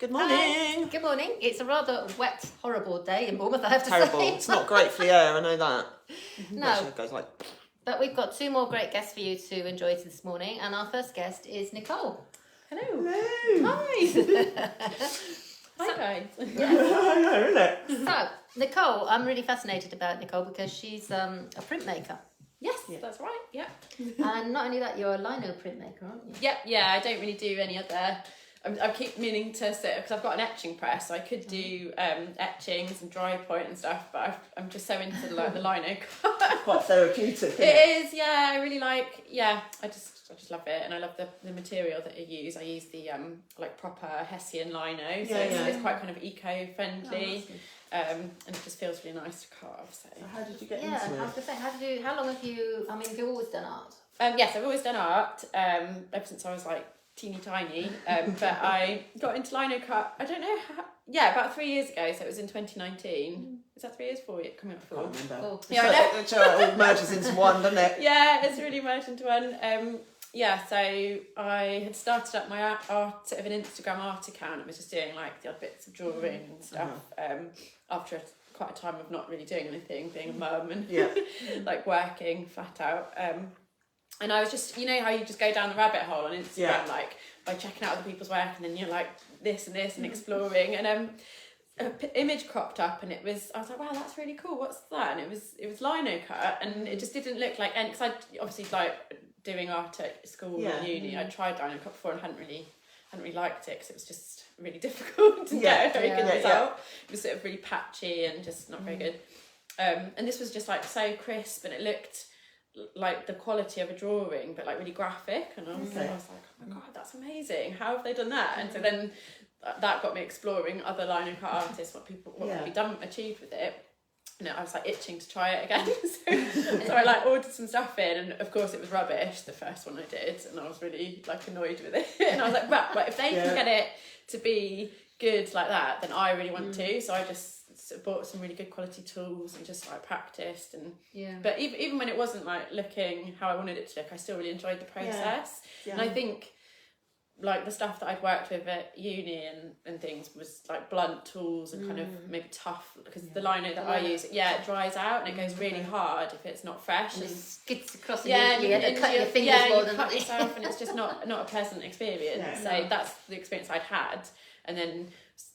Good morning. Hi. Good morning. It's a rather wet, horrible day in Bournemouth, I have to Terrible. say. It's not great for the air, I know that. No. It goes like... But we've got two more great guests for you to enjoy this morning. And our first guest is Nicole. Hello. Hello. Hi. Hi guys. I know, isn't it? So, Nicole, I'm really fascinated about Nicole because she's a printmaker. Yes, that's right. Yeah. And not only that, you're a lino printmaker, aren't you? Yep. Yeah. I don't really do any other. I keep meaning to sit because I've got an etching press, so I could do etchings and dry point and stuff. But I'm just so into the lino. Quite therapeutic, isn't it? It is. Yeah. I really like. Yeah. I just love it, and I love the material that I use. I use the like proper Hessian lino, so it's quite kind of eco-friendly. And it just feels really nice to carve. So how did you get Yeah, into I was it? going to say, how long have you, I mean, have you always done art? yes, I've always done art ever since I was like teeny tiny. But I got into Linocut, I don't know how, about 3 years ago. So it was in 2019. Is that 3 years? 4 years? Coming up I 4. can't remember. Oh. Yeah, I know. It all merges into one, doesn't it? Yeah, it's really merged into one. So I had started up my art sort of an Instagram art account and was just doing like the odd bits of drawing and stuff. After quite a time of not really doing anything, being a mum and like working flat out. And I was just, you know how you just go down the rabbit hole on Instagram, like by checking out other people's work, and then you're like this and this and exploring. And an image cropped up, and I was like, wow, that's really cool. What's that? And it was Linocut, and it just didn't look like, and because I obviously like doing art at school and uni, I tried Linocut before and hadn't really liked it because it was just really difficult to get a very good result. It was sort of really patchy and just not very good. And this was just like so crisp, and it looked like the quality of a drawing, but like really graphic. And I was like, oh my god, that's amazing. How have they done that? And so then that got me exploring other Linocut artists, what have we done, achieved with it. And I was like itching to try it again. so I like ordered some stuff in, and of course it was rubbish, the first one I did, and I was really like annoyed with it. And I was like, right, if they can get it to be good like that, then I really want to. So I just bought some really good quality tools and just like practiced. And but even when it wasn't like looking how I wanted it to look, I still really enjoyed the process. And I think like the stuff that I'd worked with at uni and things was like blunt tools and kind of maybe tough, because the lino that I use, it dries out and it goes really hard if it's not fresh and skids across the and you cut your fingers more than cut yourself, and it's just not a pleasant experience. That's the experience I'd had. And then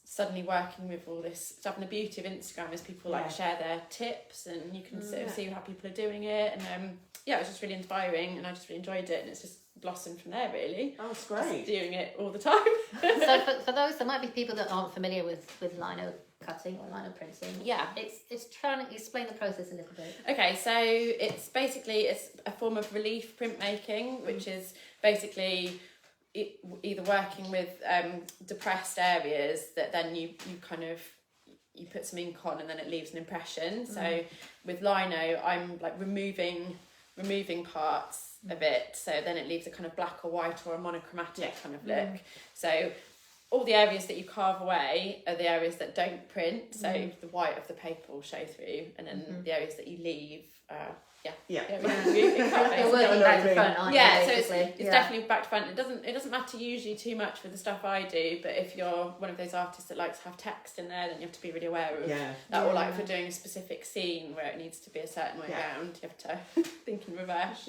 suddenly working with all this stuff, and the beauty of Instagram is people like share their tips, and you can sort of see how people are doing it. And it was just really inspiring, and I just really enjoyed it, and it's just blossomed from there really. Oh, it's great. Just doing it all the time. So for those, there might be people that aren't familiar with lino cutting or lino printing. It's trying to explain the process a little bit. Okay, so it's a form of relief printmaking, which is basically either working with depressed areas that then you put some ink on and then it leaves an impression. So with lino, I'm like removing parts of it, so then it leaves a kind of black or white or a monochromatic kind of look. So all the areas that you carve away are the areas that don't print, so the white of the paper will show through, and then the areas that you leave You're working back to front, aren't you? So it's definitely back to front. It doesn't matter usually too much for the stuff I do, but if you're one of those artists that likes to have text in there, then you have to be really aware of that. Or like if you're doing a specific scene where it needs to be a certain way around, you have to think in reverse.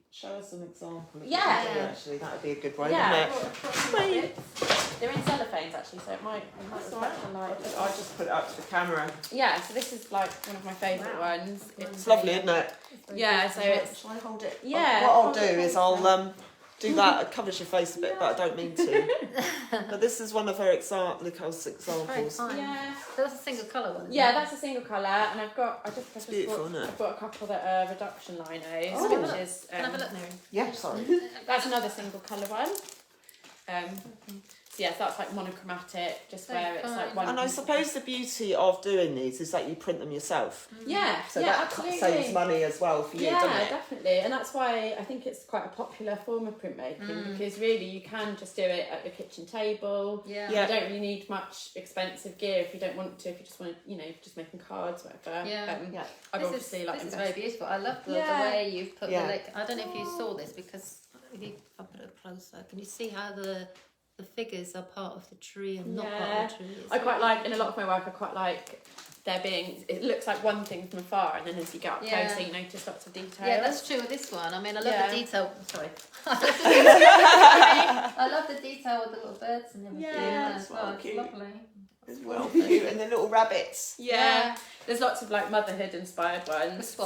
Show us an example. Actually, that would be a good one, wouldn't it? They're in cellophanes actually, so it might reflect the light. I'll just put it up to the camera. Yeah, so this is like one of my favourite ones. It's lovely, isn't it? So it's... Shall I hold it? Yeah. What I'll do is I'll do that. It covers your face a bit, but I don't mean to. But this is one of her Nicole's examples. So that's a single colour one. Yeah, that's a single colour, and I've got beautiful, isn't it? I've got a couple that are reduction linos, which is Can I have a look, Mary? Yeah, sorry. That's another single colour one. So that's like monochromatic, just where it's like one. And I suppose the beauty of doing these is that you print them yourself. So that absolutely saves money as well for you, doesn't it? Yeah, definitely. And that's why I think it's quite a popular form of printmaking, because really you can just do it at your kitchen table. You don't really need much expensive gear if you don't want to, if you just want to, just making cards, whatever. This is very beautiful. I love the way you've put the, like, I don't know if you saw this, because if I put it closer, can you see how the the figures are part of the tree and not part of the tree. I quite like, in a lot of my work, I quite like there being, it looks like one thing from afar, and then as you get up closer, you notice lots of detail. Yeah, that's true with this one. I mean, I love the detail. Sorry. I love the detail with the little birds and everything. Yeah, as well. It's lovely. It's well cute, and the little rabbits. Yeah. There's lots of like motherhood inspired ones. So,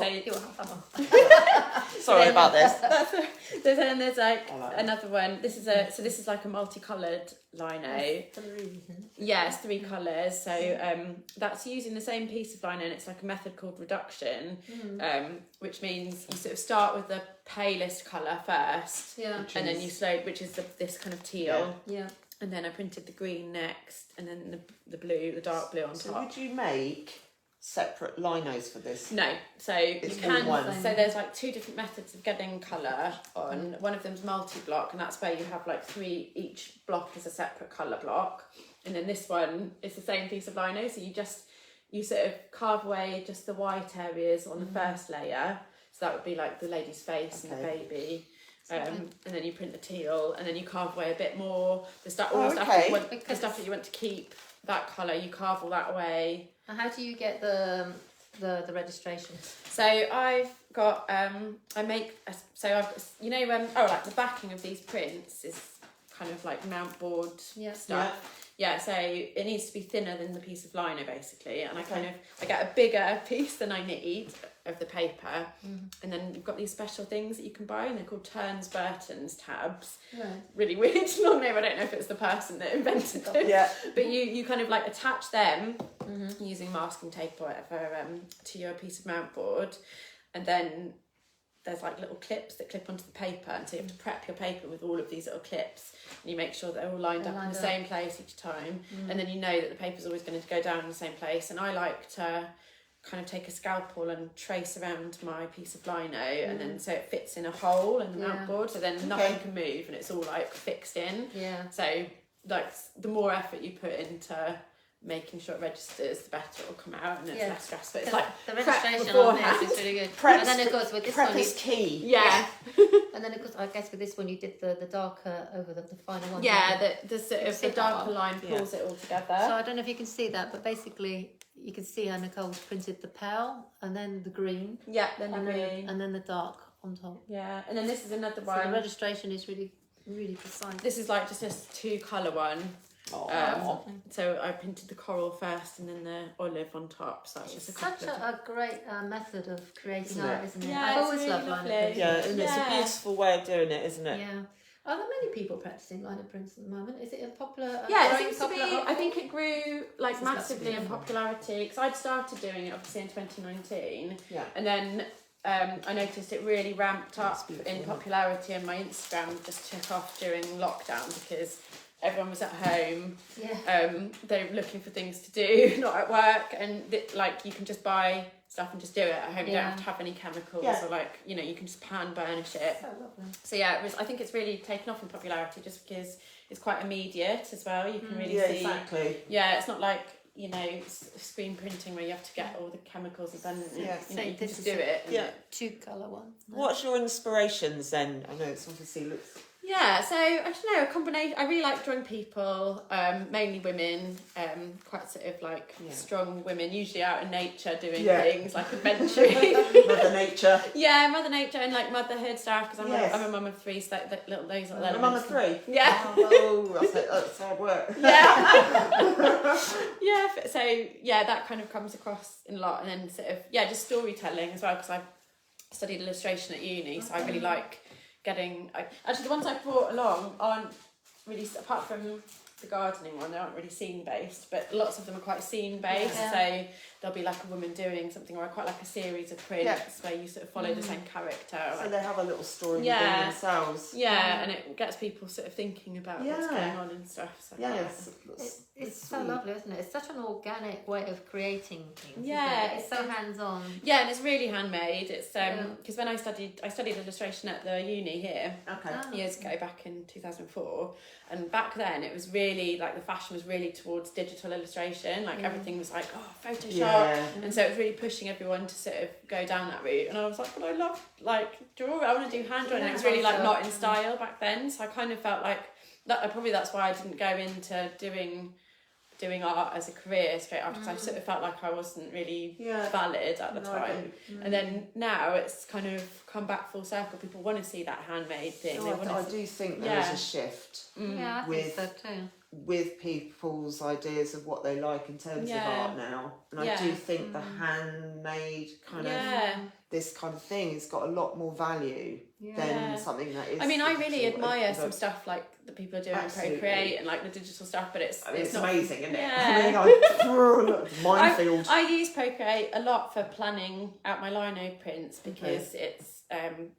Sorry about this. There's like like another one. This is like a multicoloured lino. Yeah, it's 3 colours. So that's using the same piece of lino, and it's like a method called reduction, which means you sort of start with the palest colour first, and then you which is this kind of teal. Yeah. And then I printed the green next, and then the blue, the dark blue on top. So would you make separate linos for this? No, so It's you can. one. So there's like 2 different methods of getting colour on. One of them's multi-block, and that's where you have like 3. Each block is a separate colour block, and then this one is the same piece of lino. So you sort of carve away just the white areas on the first layer. So that would be like the lady's face and the baby. And then you print the teal, and then you carve away a bit more. The stuff that you want to keep that colour, you carve all that away. And how do you get the registration? So I've got like the backing of these prints is kind of like mount board stuff. Yeah, so it needs to be thinner than the piece of lino basically, and I get a bigger piece than I need of the paper, and then you've got these special things that you can buy, and they're called Burton's tabs. Right. Really weird long name. I don't know if it's the person that invented them. Yeah. But you kind of like attach them using masking tape or whatever to your piece of mount board, and then there's like little clips that clip onto the paper, and so you have to prep your paper with all of these little clips, and you make sure they're all lined up in the same place each time, and then you know that the paper's always going to go down in the same place. And I like to kind of take a scalpel and trace around my piece of lino, and then so it fits in a hole in the mount board, so then nothing can move, and it's all like fixed in. Yeah. So like the more effort you put into making sure it registers, the better it'll come out, and it's less stressful. It's like the registration on this is really good. And then of course with this one is key. Yeah. And then of course I guess with this one you did the darker over the final one. Yeah, the sort of the darker line pulls it all together. So I don't know if you can see that, but basically you can see how Nicole's printed the pale, and then the green. Yeah, then the green. And then the dark on top. Yeah, and then this is another one. So the registration is really, really precise. This is like just a 2-colour one. So I printed the coral first, and then the olive on top. So that's just a couple. Such a great method of creating art, isn't it? Yeah, I've always really loved lino lovely. printing. Yeah, and it's a beautiful way of doing it, isn't it? Yeah. Are there many people practicing lino prints at the moment? Is it a popular? Yeah, it seems to be. I think it grew like massively in popularity, because I'd started doing it obviously in 2019. Yeah. And then I noticed it really ramped up in popularity, and my Instagram just took off during lockdown because everyone was at home. Yeah. They were looking for things to do, not at work, and like you can just buy stuff and just do it at home. You don't have to have any chemicals, or like, you know, you can just pan burnish it. So lovely. So yeah, I think it's really taken off in popularity just because it's quite immediate as well. You can really see. Exactly. Yeah, it's not like, you know, screen printing where you have to get all the chemicals and then you know, you can just do it. Yeah. 2-colour one. What's your inspirations then? I know it's obviously looks. Yeah, so I don't know, a combination. I really like drawing people, mainly women, quite sort of like strong women, usually out in nature doing things like adventuring. Mother Nature. Yeah, Mother Nature and like motherhood stuff, because I'm a mum of 3, so those little a mum of 3? Yeah. Oh, that's hard work. Yeah. Yeah, so yeah, that kind of comes across in a lot, and then sort of, just storytelling as well, because I studied illustration at uni, so I really like actually the ones I brought along aren't really, apart from the gardening one, they aren't really scene based, but lots of them are quite scene based. So there'll be like a woman doing something, or I quite like a series of prints where you sort of follow the same character. So they have a little story within themselves. Yeah, and it gets people sort of thinking about what's going on and stuff. So it's so lovely, isn't it? It's such an organic way of creating things. Yeah, it's so hands on. Yeah, and it's really handmade. It's because when I studied illustration at the uni here years ago, back in 2004, and back then it was really like the fashion was really towards digital illustration. Like everything was like Photoshop, and so it was really pushing everyone to sort of go down that route. And I was like, but I love like drawing. I want to do hand drawing. And it was really like not in style back then. So I kind of felt like that's why I didn't go into doing art as a career straight after, because I sort of felt like I wasn't really valid at the time. And then now it's kind of come back full circle. People want to see that handmade thing. I do think there is a shift I think so too. with people's ideas of what they like in terms of art now. And I do think the handmade kind of, this kind of thing has got a lot more value than something that is... I mean, I really admire some stuff like that people are doing in Procreate and like the digital stuff, but it's not amazing, isn't it? Yeah. I mean, minefield. I use Procreate a lot for planning out my lino prints because it's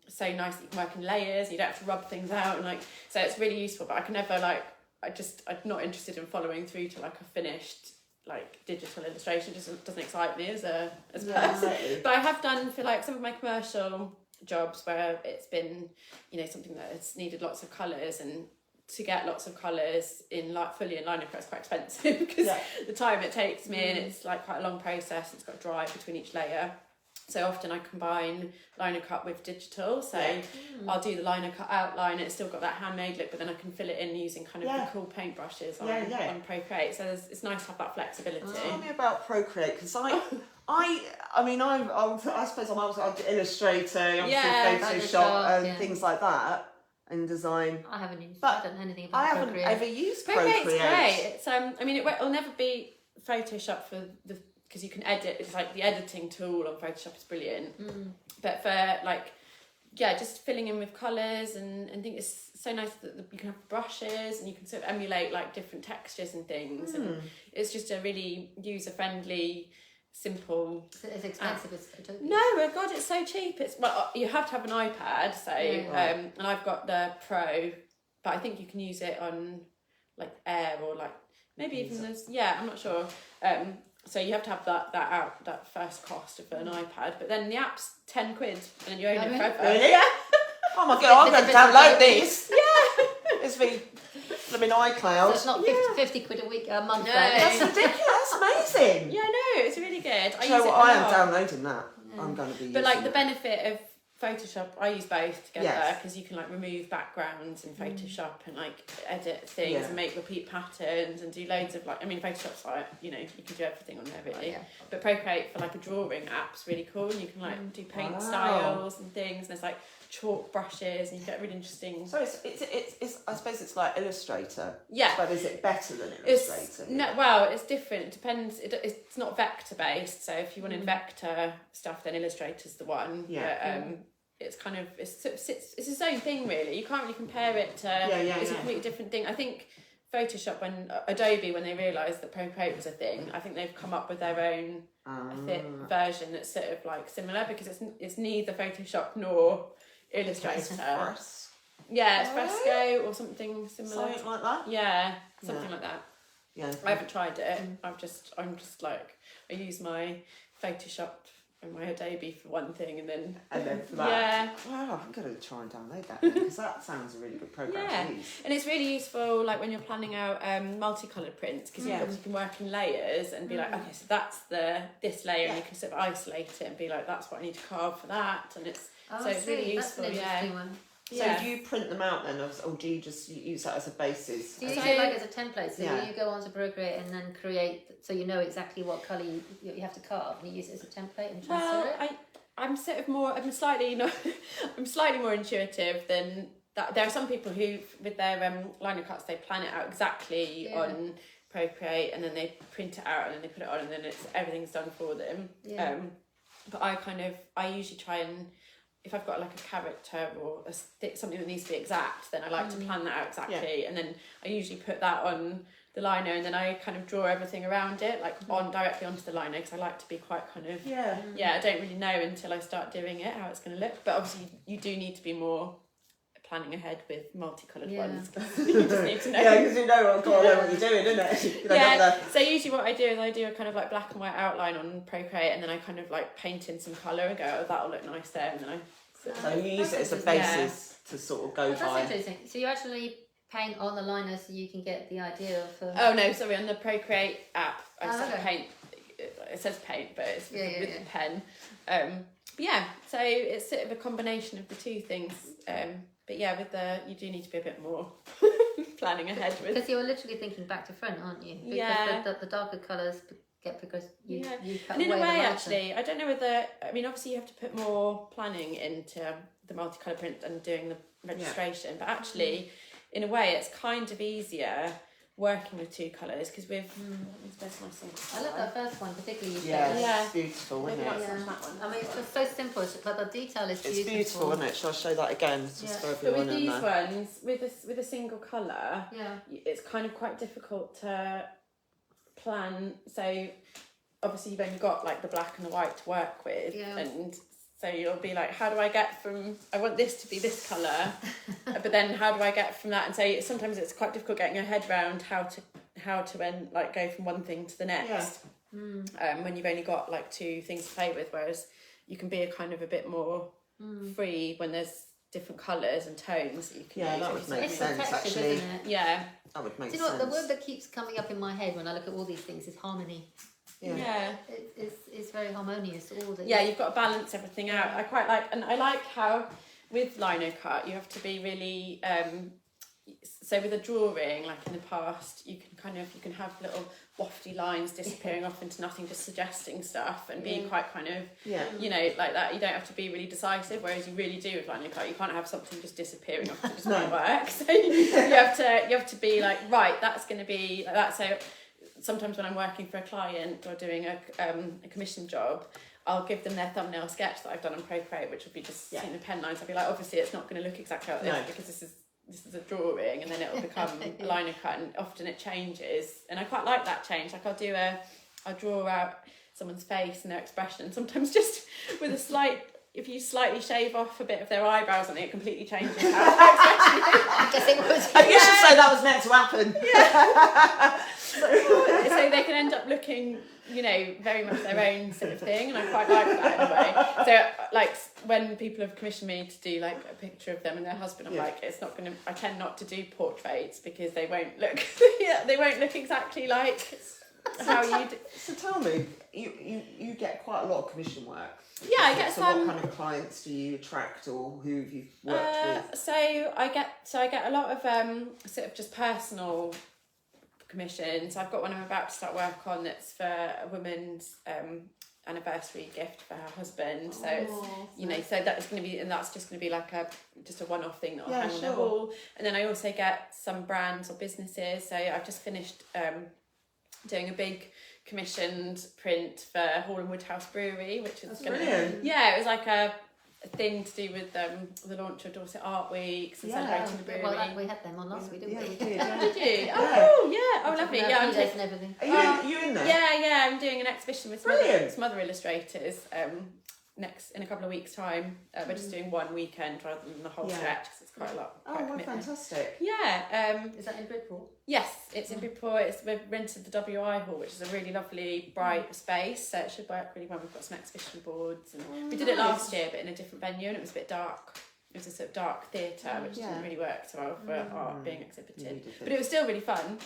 so nice that you can work in layers, you don't have to rub things out, and like, so it's really useful, but I can never I'm not interested in following through to like a finished like digital illustration. Just doesn't excite me as a person. Exactly. But I have done for like some of my commercial jobs where it's been, you know, something that has needed lots of colours, and to get lots of colours in like fully in Linocut is quite expensive because the time it takes me, and it's like quite a long process. It's got to dry between each layer. So often I combine Linocut with digital. So I'll do the Linocut outline, and it's still got that handmade look, but then I can fill it in using kind of the cool paintbrushes on Procreate. So it's nice to have that flexibility. Tell me about Procreate, because I suppose I'm also Illustrator, Photoshop, and things like that, and design. I haven't used. I don't know anything about Procreate. Procreate. I haven't ever used Procreate. Procreate's great. It's I mean, it'll never be Photoshop because you can edit. It's like the editing tool on Photoshop is brilliant. But for like, just filling in with colours and think it's so nice that you can have brushes and you can sort of emulate like different textures and things. And it's just a really user-friendly, simple. It's expensive. No, oh God, it's so cheap. You have to have an iPad. So and I've got the Pro, but I think you can use it on like Air or like maybe even there's I'm not sure. So you have to have that first cost of an iPad, but then the app's £10 and then you own it forever. Really? Yeah. Oh my God, I'm going to download these. Yeah. It's iCloud. So it's not 50 quid a month. No. That's ridiculous. That's amazing. Yeah, no, it's really good. I am downloading that. I'm going to be using But like the it. benefit of Photoshop, I use both together because you can like remove backgrounds in Photoshop and like edit things and make repeat patterns and do loads of like, I mean, Photoshop's like, you know, you can do everything on there really. But Procreate for like a drawing app's really cool, and you can like do paint styles and things, and there's like chalk brushes, and you get really interesting. So it's I suppose it's like Illustrator. Yeah. But is it better than Illustrator? It's different. It depends. It's not vector based. So if you want to vector stuff, then Illustrator's the one. Yeah. But, it's kind of it's its own thing really. You can't really compare it to. It's a completely different thing. I think Photoshop Adobe when they realised that Procreate was a thing, I think they've come up with their own version that's sort of like similar, because it's neither Photoshop nor Illustrator. It's Fresco or something similar. Something like that. Yeah, something like that. Yeah. I haven't tried it. I'm just like I use my Photoshop and my Adobe for one thing, and then for that. Yeah. Wow, I'm going to try and download that because that sounds a really good program to use. And it's really useful like when you're planning out multicoloured prints, because you can work in layers and be like, okay, so that's this layer, and you can sort of isolate it and be like, that's what I need to carve for that, and it's really useful. That's an interesting one. So do you print them out then, or do you just use that as a basis? Do you use it like as a template? So you go onto Procreate and then create, so you know exactly what colour you have to carve, and you use it as a template and transfer it? I'm slightly more intuitive than that. There are some people who, with their Linocuts, they plan it out exactly on Procreate, and then they print it out and then they put it on, and then everything's done for them. Yeah. But I usually try and, if I've got like a character or something that needs to be exact, then I like to plan that out exactly, and then I usually put that on the lino, and then I kind of draw everything around it, like directly onto the lino, because I like to be quite kind of I don't really know until I start doing it how it's going to look. But obviously you do need to be more planning ahead with multicoloured ones. You just need to know. Because you know what you're doing, isn't it? So usually what I do is I do a kind of like black and white outline on Procreate, and then I kind of like paint in some colour and go, oh, that'll look nice there, and then so you use it as a basis to sort of go by. That's interesting. So you actually paint on the liner so you can get the idea of... Oh no, sorry, on the Procreate app I paint, it says paint, but it's with a pen. So it's sort of a combination of the two things. But with you do need to be a bit more planning ahead with. Because you're literally thinking back to front, aren't you? Because the darker colours get because you cut and in away a way, the actually, I don't know whether, I mean, obviously you have to put more planning into the multicolour print and doing the registration, but actually, in a way, it's kind of easier working with two colours because I love that first one particularly. It's beautiful, isn't it? I mean, it's just so simple, but the detail is beautiful. It's beautiful, isn't it? Shall I show that again? Just for but everyone with these ones, with a single colour, it's kind of quite difficult to plan. So obviously you've only got like the black and the white to work with, and so you'll be like, how do I get from, I want this to be this colour, but then how do I get from that? And so sometimes it's quite difficult getting your head around how to then like go from one thing to the next. When you've only got like two things to play with, whereas you can be a kind of a bit more free when there's different colours and tones that you can use. That would make it's sense, texture, actually. Isn't it? Yeah. That would make sense. Do you know what, the word that keeps coming up in my head when I look at all these things is harmony. It's very harmonious. All the you've got to balance everything out. I quite like, and I like how with Linocut you have to be really so with a drawing, like in the past, you can have little wafty lines disappearing off into nothing, just suggesting stuff and being quite kind of you know, like that. You don't have to be really decisive, whereas you really do with Linocut. You can't have something just disappearing off, it just won't work. So you have to be like, right, that's going to be like that. So sometimes when I'm working for a client or doing a commission job, I'll give them their thumbnail sketch that I've done on Procreate, which will be just pen lines. I'll be like, obviously it's not going to look exactly like this because this is a drawing, and then it'll become a Linocut, and often it changes. And I quite like that change. Like I'll draw out someone's face and their expression, sometimes just with a slight, if you slightly shave off a bit of their eyebrows on it, completely changes how I guess it was. I guess you should say that was meant to happen. So they can end up looking, you know, very much their own sort of thing, and I quite like that in a way. So like when people have commissioned me to do like a picture of them and their husband, I'm like, it's not gonna, I tend not to do portraits because they won't look they won't look exactly like how you do. So tell me, you get quite a lot of commission work. Yeah, I get some. What kind of clients do you attract, or who have you worked with? So I get a lot of sort of just personal commissions. I've got one I'm about to start work on that's for a woman's anniversary gift for her husband. So it's, you know, so that's going to be, and that's just going to be like just a one-off thing that I'll hang on the wall. And then I also get some brands or businesses. So I've just finished doing a big commissioned print for Hall and Woodhouse Brewery, which is going to, it was like a thing to do with the launch of Dorset Art Weeks and celebrating the brewery. Well, we had them on last week, didn't we? We did, Did you? Oh, lovely. Yeah, I'm taking everything. Are you in there? Yeah, I'm doing an exhibition with some other illustrators in a couple of weeks' time. We're just doing one weekend rather than the whole stretch because it's quite a lot. Fantastic. Yeah. Is that in Bridport? Yes, it's in Bridport. We've rented the WI Hall, which is a really lovely, bright space, so it should work really well. We've got some exhibition boards, and we did it last year, but in a different venue, and it was a bit dark. It was a sort of dark theatre, which didn't really work so well for art being exhibited. But it was still really fun.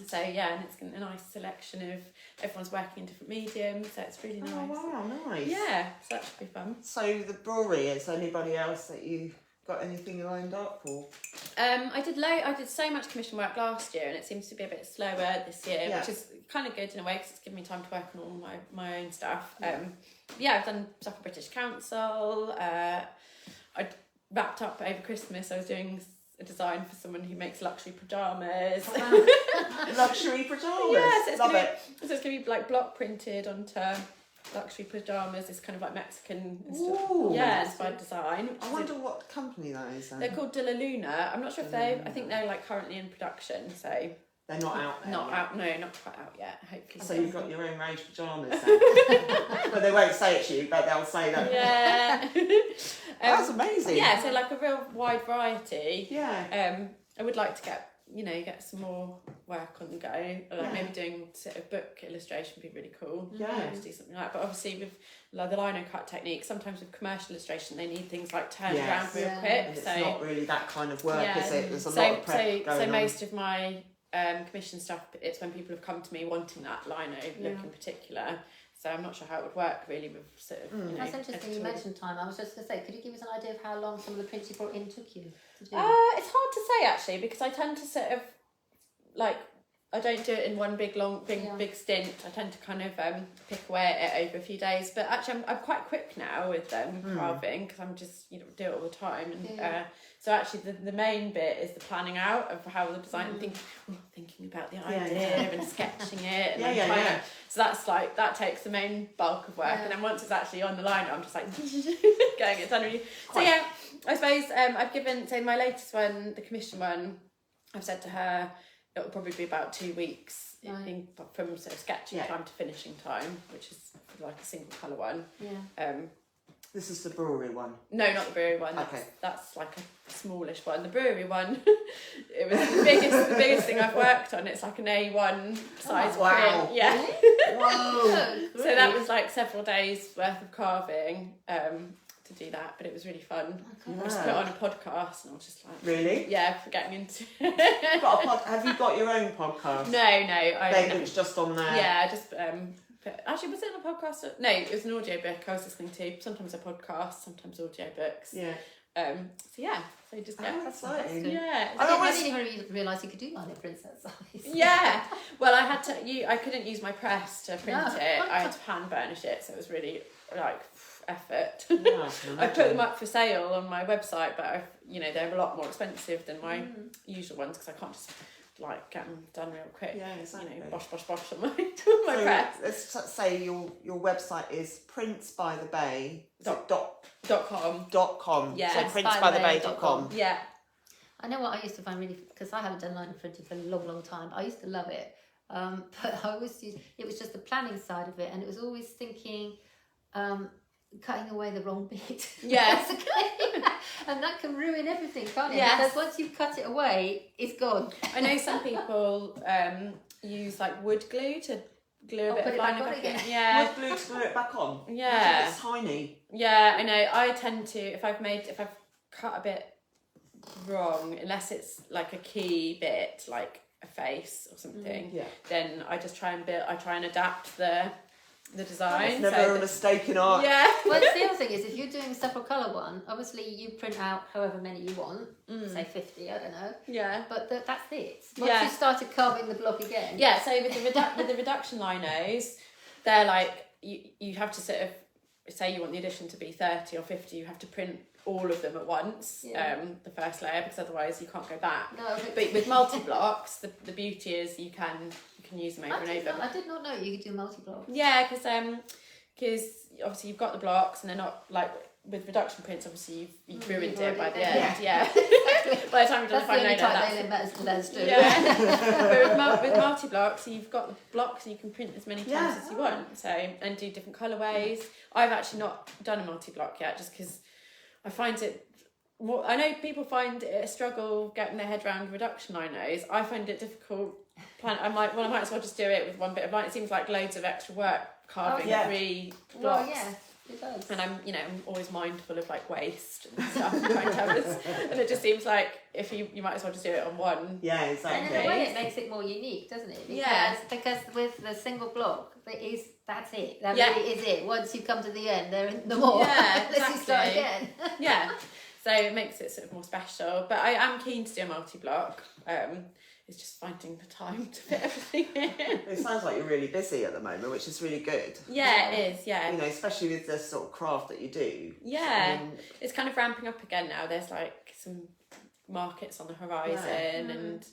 So and it's a nice selection of everyone's working in different mediums, so it's really nice. Oh wow, nice. Yeah, so that should be fun. So the brewery, is anybody else that you got anything lined up, or? I did so much commission work last year, and it seems to be a bit slower this year, which is kind of good in a way because it's given me time to work on all my own stuff. I've done stuff for British Council. I wrapped up over Christmas. I was doing a design for someone who makes luxury pyjamas. Luxury pyjamas. Yes, it's Love gonna it. Be, so it's going to be like block printed onto luxury pyjamas. It's kind of like Mexican inspired design. I wonder what company that is then. They're called De La Luna. I'm not sure if I think they're like currently in production, so they're not out there. Not out, no, not quite out yet. Hopefully. So you've got your own range of pyjamas then. But they won't say it to you, but they'll say that. Yeah. That's amazing. Yeah, so like a real wide variety. Yeah. I would like to get some more work on the go. Like maybe doing sort of book illustration would be really cool. Yeah. To do something like that. But obviously with like the Linocut technique, sometimes with commercial illustration they need things like turned around real quick. And it's not really that kind of work, is it? There's a lot of prep going on. Most of my commission stuff, it's when people have come to me wanting that lino look in particular. So I'm not sure how it would work really with sort of. That's interesting. You mentioned time. I was just going to say, could you give us an idea of how long some of the prints you brought in took you to do? It's hard to say actually, because I tend to sort of like, I don't do it in one big stint. I tend to kind of pick away at it over a few days. But actually, I'm quite quick now with carving, because I'm just, do it all the time. And so actually, the main bit is the planning out of how the design, thinking about the idea and sketching it. And so that's like, that takes the main bulk of work. And then once it's actually on the line, I'm just like getting it done. Really. So yeah, I suppose I've given, say, my latest one, the commission one, I've said to her, it'll probably be about 2 weeks from sort of sketching time to finishing time, which is like a single colour one. This is the brewery one? No, not the brewery one. Okay. That's like a smallish one. The brewery one, it was the biggest thing I've worked on. It's like an A1 size print. Yeah. Whoa. So that was like several days worth of carving. To do that, but it was really fun. I just put it on a podcast and I was just like, really? Yeah, for getting into Have you got your own podcast? No, It's just on there. Yeah, I just actually, was it on a podcast? No, it was an audiobook I was listening to. Sometimes a podcast, sometimes audiobooks. Yeah. So you just get exciting. Yeah. I didn't even realise you could do lino prints that size. Yeah. Well, I had to. I couldn't use my press to print it. I had to hand burnish it, so it was really like effort. I put them up for sale on my website, but they're a lot more expensive than my usual ones, because I can't just like get them done real quick. Yeah, exactly. Bosh on my press. Let's say your website is printsbythebay. .com. Yeah. So printsbythebay.com. Yeah. I know what I used to find really, because I haven't done lino printing for a long time. I used to love it, but I always it was just the planning side of it, and it was always thinking, cutting away the wrong bit. Yes. And that can ruin everything, can't it? Yes. Because once you've cut it away, it's gone. I know some people use like wood glue to glue a bit of lino back in. Yeah. Wood glue to glue it back on. Yeah. It's tiny. Yeah, I know. I tend to, if I've cut a bit wrong, unless it's like a key bit, like a face or something, then I just try and adapt the design. It's never a mistake in art. Yeah. Well, the other thing is, if you're doing a separate colour one, obviously you print out however many you want, say 50, I don't know. Yeah. But that's it. Once you started carving the block again. Yeah, so with the reduction linos, they're like, you have to sort of, say you want the edition to be 30 or 50, you have to print all of them at once, the first layer, because otherwise you can't go back. No, but with multi-blocks, the beauty is you can use them over and over. I did not know you could do multi-blocks. Yeah, because obviously you've got the blocks and they're not like, with reduction prints, obviously you've ruined it by the end. Yeah. By the time you've done the final layer, that's do. Yeah. But with multi-blocks, you've got the blocks and you can print as many times as you want. So, and do different colourways. I've actually not done a multi-block yet, just because I find it more. I know people find it a struggle getting their head around reduction linos. I find it difficult. I'm like, well, I might as well just do it with one bit of line. It seems like loads of extra work carving 3 blocks. Well, yeah. It does. And I'm always mindful of like waste and stuff. And it just seems like if you might as well just do it on one. Yeah, exactly. And in a way, it makes it more unique, doesn't it? Because with the single block, that's it. That really is it. Once you come to the end, there isn't no more. Yeah, exactly. Unless you start again. Yeah. So it makes it sort of more special. But I am keen to do a multi-block. It's just finding the time to fit everything in. It sounds like you're really busy at the moment, which is really good. Yeah, it is, yeah. Especially with the sort of craft that you do. Yeah. It's kind of ramping up again now. There's like some markets on the horizon and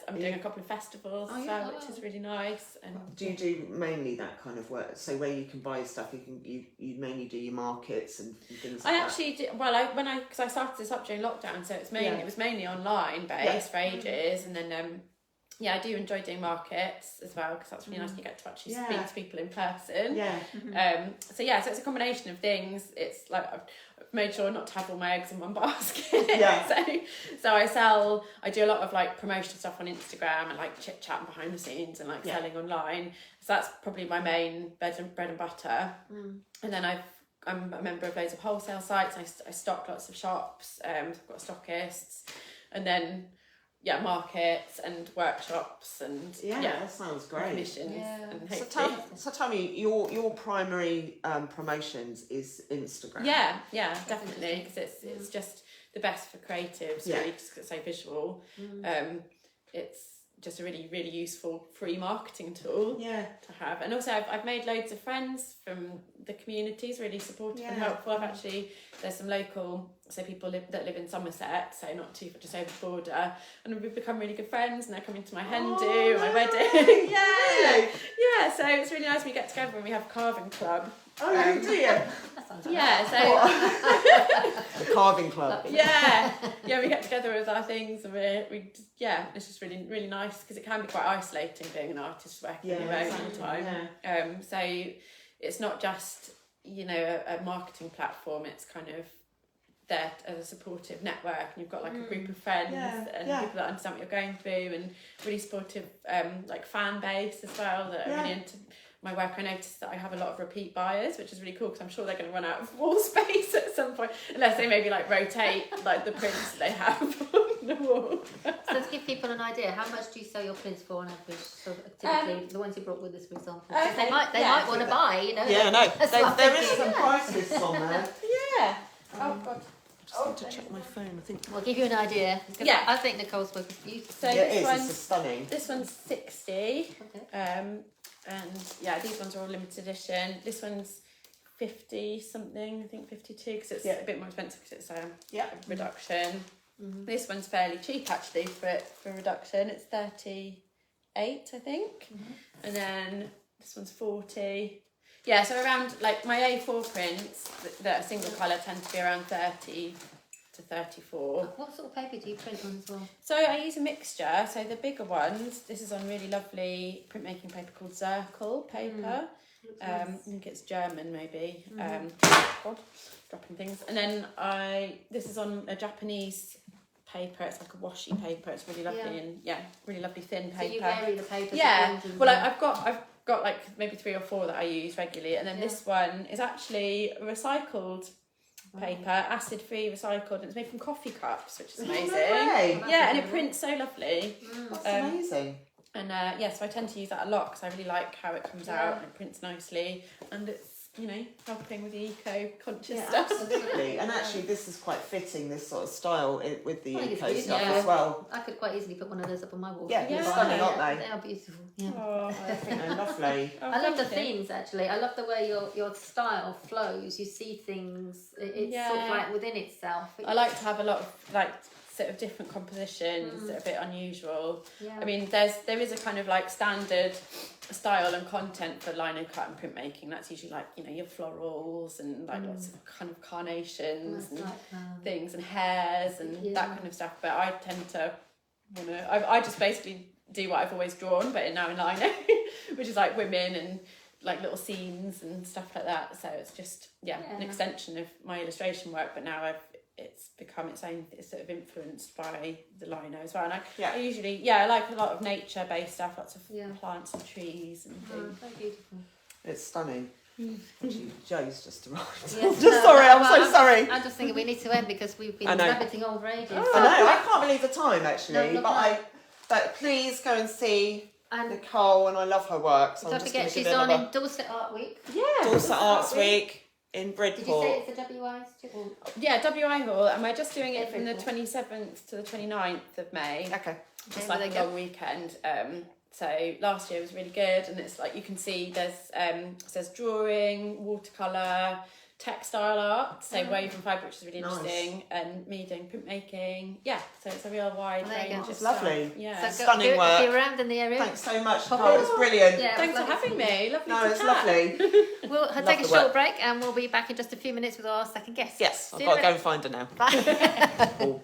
I'm doing a couple of festivals as well, which is really nice. And do you do mainly that kind of work? So where you can buy stuff, you mainly do your markets and things like that? I actually did, because I started this up during lockdown, so it was mainly online based for ages, and then I do enjoy doing markets as well, because that's really nice when you get to actually speak to people in person. So it's a combination of things. It's like I've made sure not to have all my eggs in one basket. So I do a lot of like promotional stuff on Instagram and like chit chat behind the scenes and like selling online. So that's probably my main bread and butter. And then I'm a member of loads of wholesale sites. I stock lots of shops. I've got stockists, and then markets and workshops and that sounds great. Commissions. And so tell me, your primary promotions is Instagram. Yeah, definitely, because it's just the best for creatives, really, because it's so visual. It's just a really, really useful free marketing tool to have. And also I've made loads of friends from the communities, really supportive and helpful. There's some local, so people that live in Somerset, so not too just over the border, and we've become really good friends, and they're coming to my hen do, my wedding. Yeah, so it's really nice when we get together and we have a carving club. Oh, do you? The carving club. We get together with our things, and we it's just really, really nice, because it can be quite isolating being an artist working on your own all the time. So it's not just, you know, a marketing platform, it's kind of there as a supportive network, and you've got like a group of friends and people that understand what you're going through, and really supportive like fan base as well that are really into my work. I noticed that I have a lot of repeat buyers, which is really cool, because I'm sure they're going to run out of wall space at some point, unless they maybe like rotate like the prints that they have on the wall. So to give people an idea, how much do you sell your prints for on average? So typically, the ones you brought with us, for example, they might want to buy, you know. Yeah, no, there is some price lists on there. Oh God. I just need to check my phone, I think. I'll give you an idea. I think Nicole's work is beautiful. So it's stunning. This one's 60. And these ones are all limited edition. This one's 50 something, I think 52, because it's a bit more expensive because it's a reduction. This one's fairly cheap actually for reduction. It's 38, I think. And then this one's 40. Yeah, so around, like, my A4 prints that are single colour tend to be around 30 to 34. What sort of paper do you print on as well? So I use a mixture. So the bigger ones, this is on really lovely printmaking paper called Zirkel paper. I think it's German maybe. God, dropping things. And then this is on a Japanese paper. It's like a washi paper. It's really lovely and really lovely thin paper. So you vary the papers? Well, I've got like maybe 3 or 4 that I use regularly, and then this one is actually recycled paper, acid-free recycled, and it's made from coffee cups, which is amazing. And it prints so lovely. That's amazing. And so I tend to use that a lot, because I really like how it comes out and it prints nicely, and it's, you know, helping with the eco-conscious stuff. Absolutely. And actually this is quite fitting, this sort of style with the eco stuff as well. I could quite easily put one of those up on my wall. They're stunning, aren't they? They are beautiful. I think they're lovely. I love the themes actually. I love the way your style flows. You see things, it's sort of like within itself. I like to have a lot of like sort of different compositions that are a bit unusual. I mean, there is a kind of like standard style and content for Linocut and printmaking. That's usually like, you know, your florals and like lots of kind of carnations and things and hairs and that kind of stuff. But I tend to I just basically do what I've always drawn, but now in lino, which is like women and like little scenes and stuff like that. So it's just an extension of my illustration work, but now it's become its own. It's sort of influenced by the lino as well. And I usually I like a lot of nature based stuff, lots of plants and trees and things. So beautiful. It's stunning. Actually, Joe's just arrived. Sorry. I'm sorry. I'm just thinking we need to end because we've been rabbiting on for ages. I know. I can't believe the time actually, but please go and see Nicole, and I love her work. So don't forget, she's on in Dorset Art Week. Dorset Arts Week in Bridport. Did you say it's a WI? WI Hall, and we're just doing it from the 27th to the 29th of May. Okay. Just like a long weekend. So last year was really good, and it's like you can see it says drawing, watercolour, textile art, so woven fibre, which is really interesting, and me doing printmaking. So it's a real wide range. It's lovely. So stunning work. If you're around in the area. Thanks so much, Nicole. It was brilliant. Thanks for having me. Lovely to it's chat. lovely. We'll take a short break, and we'll be back in just a few minutes with our second guest. Yes, I've got to go and find her now. Bye.